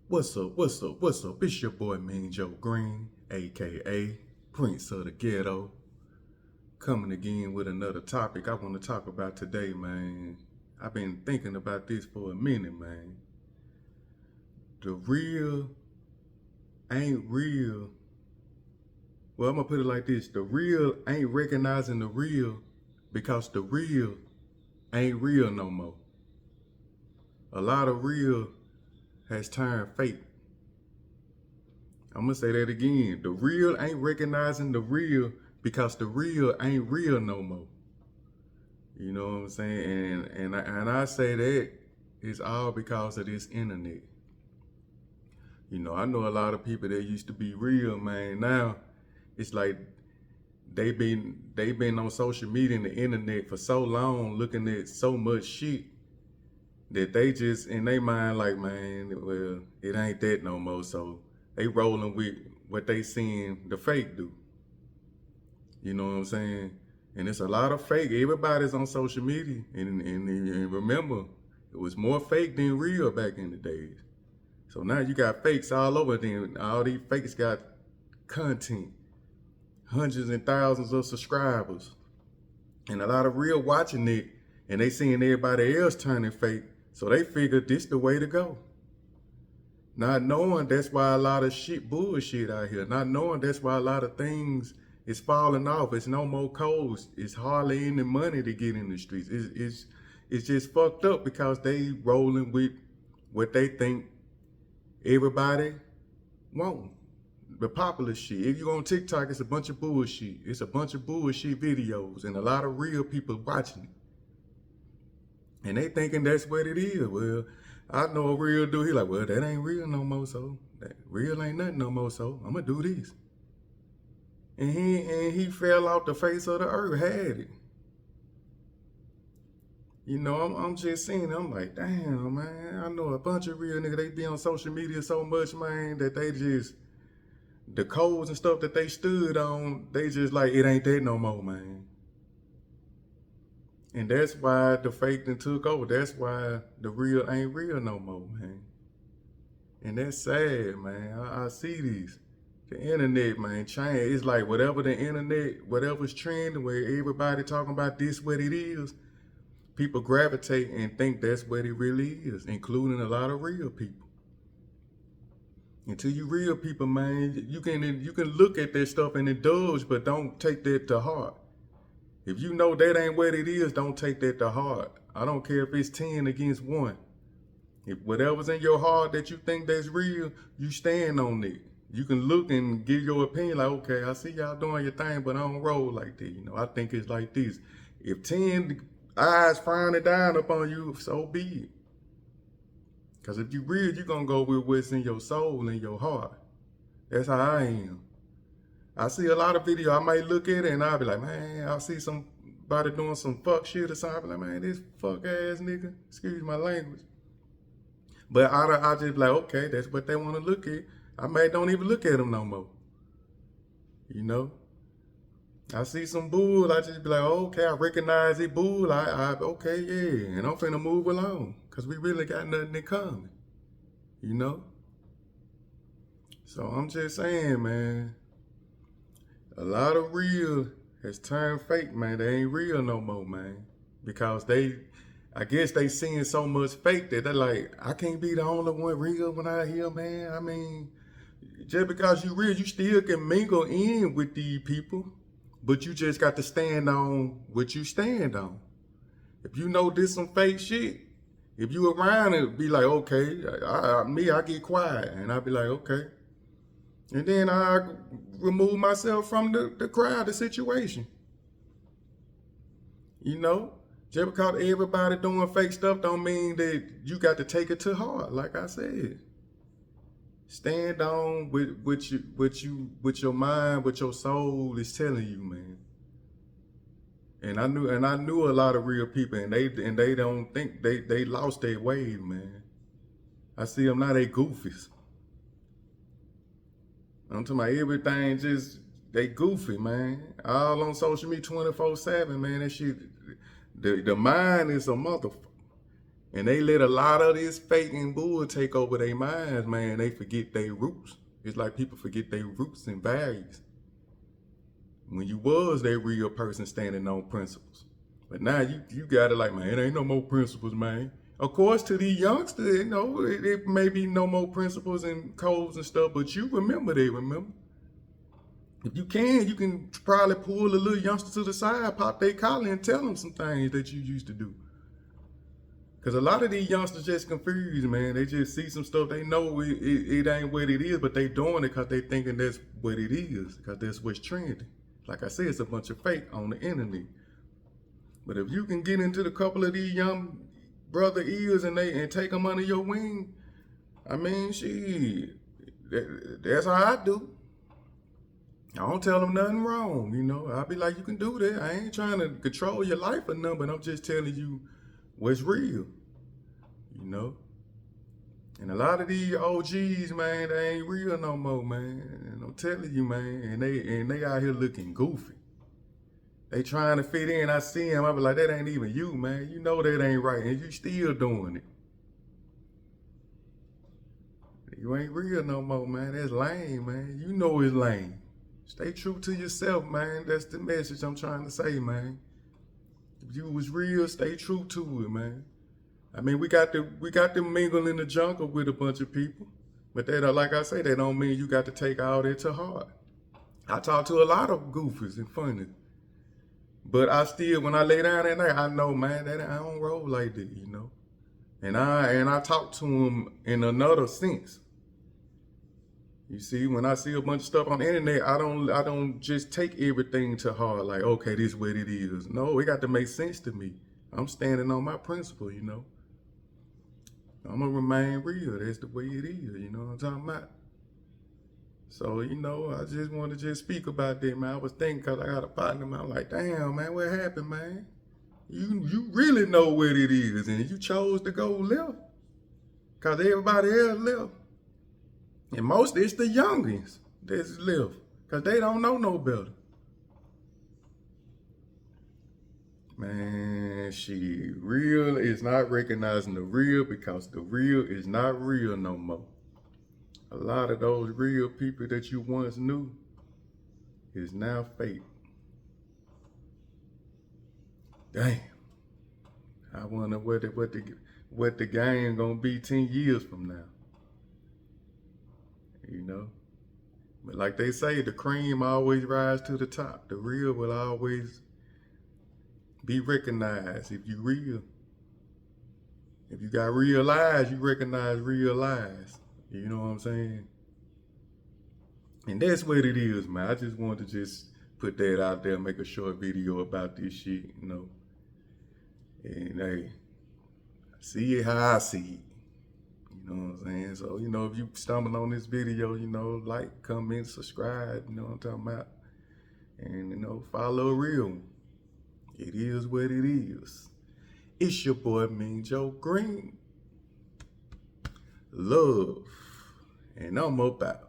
What's up? What's up? What's up? It's your boy Mean Joe Green, aka Prince of the Ghetto, coming again with another topic I want to talk about today, man. I've been thinking about this for a minute, man. The real ain't real. Well, I'm gonna put it like this: the real ain't recognizing the real because the real ain't real no more. A lot of real has turned fake. I'm gonna say that again. The real ain't recognizing the real because the real ain't real no more. You know what I'm saying? And I say that it's all because of this internet. You know, I know a lot of people that used to be real, man. Now it's like they been on social media and the internet for so long, looking at so much shit that they just in their mind like, man, well, it ain't that no more. So they rolling with what they seeing the fake do. You know what I'm saying? And it's a lot of fake. Everybody's on social media, and remember, it was more fake than real back in the days. So now you got fakes all over. Then all these fakes got content, hundreds and thousands of subscribers, and a lot of real watching it, and they seeing everybody else turning fake. So they figured this the way to go. Not knowing that's why a lot of shit bullshit out here. Not knowing that's why a lot of things is falling off. It's no more codes. It's hardly any money to get in the streets. It's just fucked up because they rolling with what they think everybody want. The popular shit. If you on TikTok, it's a bunch of bullshit. It's a bunch of bullshit videos and a lot of real people watching it. And they thinking that's what it is. Well, I know a real dude, he like, well, that ain't real no more, so that real ain't nothing no more, so I'm gonna do this. And he fell off the face of the earth, had it. You know, I'm just seeing it, I'm like, damn, man, I know a bunch of real niggas, they be on social media so much, man, that they just, the codes and stuff that they stood on, they just like, it ain't that no more, man. And that's why the fake done took over. That's why the real ain't real no more, man. And that's sad, man. I see these. The internet, man, change. It's like whatever the internet, whatever's trending, where everybody talking about this what it is, people gravitate and think that's what it really is, including a lot of real people. Until you real people, man, you can look at that stuff and indulge, but don't take that to heart. If you know that ain't what it is, don't take that to heart. I don't care if it's 10 against 1. If whatever's in your heart that you think that's real, you stand on it. You can look and give your opinion like, okay, I see y'all doing your thing, but I don't roll like that. You know, I think it's like this. If 10 eyes frowning down upon you, so be it. Because if you real, you're going to go with what's in your soul and your heart. That's how I am. I see a lot of video, I might look at it and I'll be like, man, I'll see somebody doing some fuck shit or something. I'll be like, man, this fuck ass nigga, excuse my language. But I just be like, okay, that's what they want to look at. I may don't even look at them no more. You know? I see some bull, I just be like, okay, I recognize it bull. Okay, yeah, and I'm finna move along. Cause we really got nothing in common. You know? So I'm just saying, man. A lot of real has turned fake, man. They ain't real no more, man. Because I guess they seeing so much fake that they're like, I can't be the only one real when I hear, man. I mean, just because you real, you still can mingle in with these people, but you just got to stand on what you stand on. If you know this some fake shit, if you around it, be like, okay, I get quiet, and I be like, okay. And then I remove myself from the crowd, the situation. You know? Just because everybody doing fake stuff don't mean that you got to take it to heart, like I said. Stand on with your mind, what your soul is telling you, man. And I knew a lot of real people, and they don't think they lost their way, man. I see them now, they goofies. I'm talking about everything just, they goofy, man. All on social media 24/7, man. That shit, the mind is a motherfucker. And they let a lot of this fake and bull take over their minds, man. They forget their roots. It's like people forget their roots and values. When you was that real person standing on principles. But now you got it like, man, it ain't no more principles, man. Of course, to these youngsters, it may be no more principles and codes and stuff, but you remember they remember. If you can probably pull a little youngster to the side, pop their collar and tell them some things that you used to do. Because a lot of these youngsters just confused, man. They just see some stuff. They know it ain't what it is, but they doing it because they thinking that's what it is, because that's what's trending. Like I said, it's a bunch of fake on the internet. But if you can get into the couple of these young brother ears and take them under your wing, I mean, that's how I do. I don't tell them nothing wrong, I'll be like, you can do that. I ain't trying to control your life or nothing, but I'm just telling you what's real, And a lot of these OGs, man, they ain't real no more, man. And I'm telling you, man, and they out here looking goofy. They trying to fit in. I see them, I be like, that ain't even you, man. You know that ain't right, and you still doing it. You ain't real no more, man. That's lame, man. You know it's lame. Stay true to yourself, man. That's the message I'm trying to say, man. If you was real, stay true to it, man. I mean, we got to mingle in the jungle with a bunch of people. But that, like I say, that don't mean you got to take all that to heart. I talk to a lot of goofies and funny. But I still, when I lay down at night, I know, man, that I don't roll like that, And I talk to them in another sense. You see, when I see a bunch of stuff on the internet, I don't just take everything to heart, like, okay, this is what it is. No, it got to make sense to me. I'm standing on my principle, I'm going to remain real. That's the way it is, you know what I'm talking about? So, I just wanted to just speak about that, man. I was thinking, because I got a partner, man. I'm like, damn, man, what happened, man? You really know what it is, and you chose to go left because everybody else left. And mostly it's the youngins that's left because they don't know no better. Man, real is not recognizing the real because the real is not real no more. A lot of those real people that you once knew is now fake. Damn. I wonder what the game gonna be 10 years from now. But like they say, the cream always rise to the top. The real will always be recognized if you real. If you got real lies, you recognize real lies. You know what I'm saying? And that's what it is, man. I just wanted to just put that out there, make a short video about this shit, And hey, see it how I see it. You know what I'm saying? So, if you stumble on this video, like, comment, subscribe, you know what I'm talking about? And, follow a real one. It is what it is. It's your boy, Mean Joe Green. Love. And I'm about.